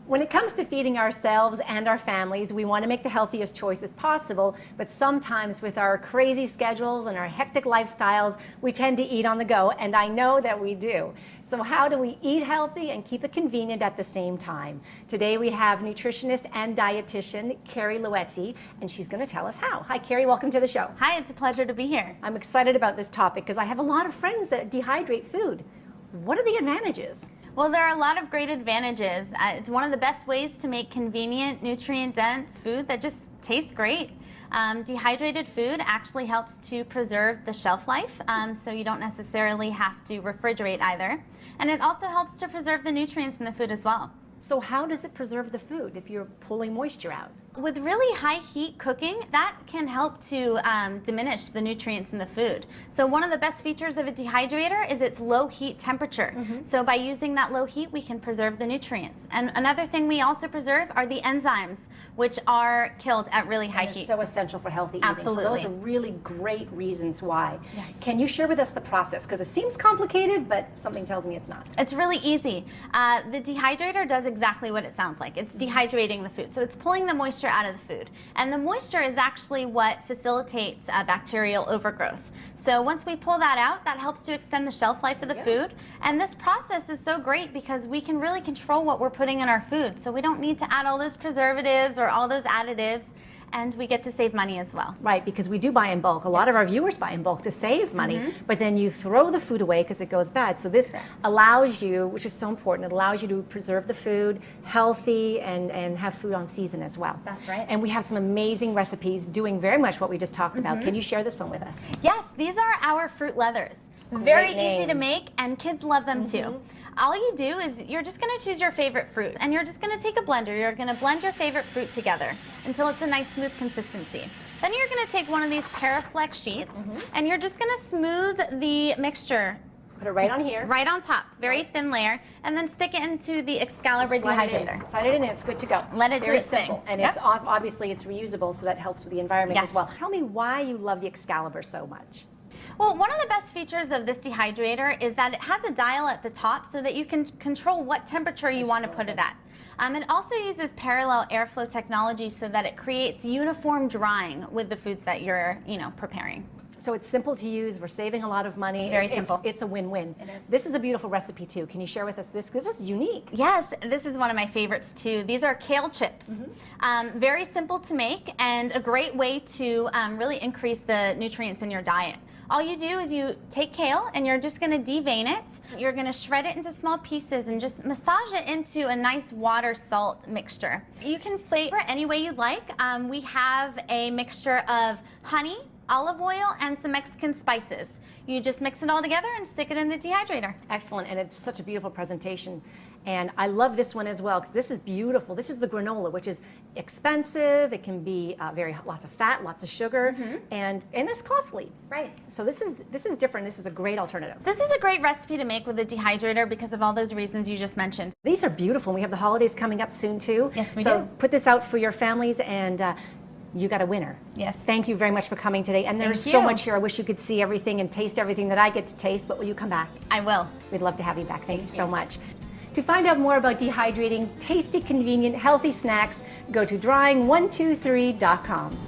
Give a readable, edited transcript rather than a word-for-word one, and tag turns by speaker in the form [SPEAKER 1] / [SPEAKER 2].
[SPEAKER 1] When it comes to feeding ourselves and our families, we want to make the healthiest choices possible, but sometimes with our crazy schedules and our hectic lifestyles, we tend to eat on the go, and I know that we do. So how do we eat healthy and keep it convenient at the same time? Today we have nutritionist and dietitian Carrie Luetti, and she's going to tell us how. Hi Carrie, welcome to the show.
[SPEAKER 2] Hi, it's a pleasure to be here.
[SPEAKER 1] I'm excited about this topic because I have a lot of friends that dehydrate food. What are the advantages?
[SPEAKER 2] Well, there are a lot of great advantages. It's one of the best ways to make convenient, nutrient-dense food that just tastes great. Dehydrated food actually helps to preserve the shelf life, so you don't necessarily have to refrigerate either. And it also helps to preserve the nutrients in the food as well.
[SPEAKER 1] So how does it preserve the food if you're pulling moisture out?
[SPEAKER 2] With really high heat cooking, that can help to diminish the nutrients in the food. So one of the best features of a dehydrator is its low heat temperature. So by using that low heat, we can preserve the nutrients. And another thing we also preserve are the enzymes, which are killed at really high heat.
[SPEAKER 1] So essential for healthy eating.
[SPEAKER 2] Absolutely.
[SPEAKER 1] So those are really great reasons why.
[SPEAKER 2] Yes.
[SPEAKER 1] Can you share with us the process? Because it seems complicated, but something tells me it's not.
[SPEAKER 2] It's really easy. The dehydrator does exactly what it sounds like. It's dehydrating the food. So it's pulling the moisture out of the food. And the moisture is actually what facilitates bacterial overgrowth. So once we pull that out, that helps to extend the shelf life of the food. And this process is so great because we can really control what we're putting in our food. So we don't need to add all those preservatives or all those additives. And we get to save money as well.
[SPEAKER 1] Right, because we do buy in bulk. A lot of our viewers buy in bulk to save money, but then you throw the food away because it goes bad. So this allows you, which is so important, it allows you to preserve the food healthy and have food on season as well.
[SPEAKER 2] That's right.
[SPEAKER 1] And we have some amazing recipes doing very much what we just talked about. Can you share this one with us?
[SPEAKER 2] Yes, these are our fruit leathers. Very easy to make, and kids love them too. All you do is you're just going to choose your favorite fruit, and you're just going to take a blender. You're going to blend your favorite fruit together until it's a nice smooth consistency. Then you're going to take one of these Paraflex sheets, and you're just going to smooth the mixture.
[SPEAKER 1] Put it right on here.
[SPEAKER 2] Right on top, very thin layer, and then stick it into the Excalibur dehydrator.
[SPEAKER 1] Slide it in and it's good to go.
[SPEAKER 2] Let it do its thing.
[SPEAKER 1] Very simple. And it's obviously it's reusable, so that helps with the environment as well. Tell me why you love the Excalibur so much.
[SPEAKER 2] Well, one of the best features of this dehydrator is that it has a dial at the top so that you can control what temperature you want to put it at. It also uses parallel airflow technology so that it creates uniform drying with the foods that you're, preparing.
[SPEAKER 1] So it's simple to use. We're saving a lot of money.
[SPEAKER 2] Very simple.
[SPEAKER 1] It's a win-win.
[SPEAKER 2] It is.
[SPEAKER 1] This is a beautiful recipe too. Can you share with us this? Because this is unique.
[SPEAKER 2] Yes, this is one of my favorites too. These are kale chips. Very simple to make and a great way to really increase the nutrients in your diet. All you do is you take kale and you're just going to devein it. You're going to shred it into small pieces and just massage it into a nice water-salt mixture. You can flavor it any way you'd like. We have a mixture of honey, olive oil, and some Mexican spices. You just mix it all together and stick it in the dehydrator.
[SPEAKER 1] Excellent, and it's such a beautiful presentation. And I love this one as well because this is beautiful. This is the granola, which is expensive. It can be lots of fat, lots of sugar, and it's costly.
[SPEAKER 2] Right.
[SPEAKER 1] So this is different. This is a great alternative.
[SPEAKER 2] This is a great recipe to make with a dehydrator because of all those reasons you just mentioned.
[SPEAKER 1] These are beautiful. We have the holidays coming up soon too.
[SPEAKER 2] Yes, we
[SPEAKER 1] so
[SPEAKER 2] do.
[SPEAKER 1] Put this out for your families and you got a winner.
[SPEAKER 2] Yes.
[SPEAKER 1] Thank you very much for coming today. And there's so much here. I wish you could see everything and taste everything that I get to taste, but will you come back?
[SPEAKER 2] I will.
[SPEAKER 1] We'd love to have you back. Thank you so much. To find out more about dehydrating tasty, convenient, healthy snacks, go to drying123.com.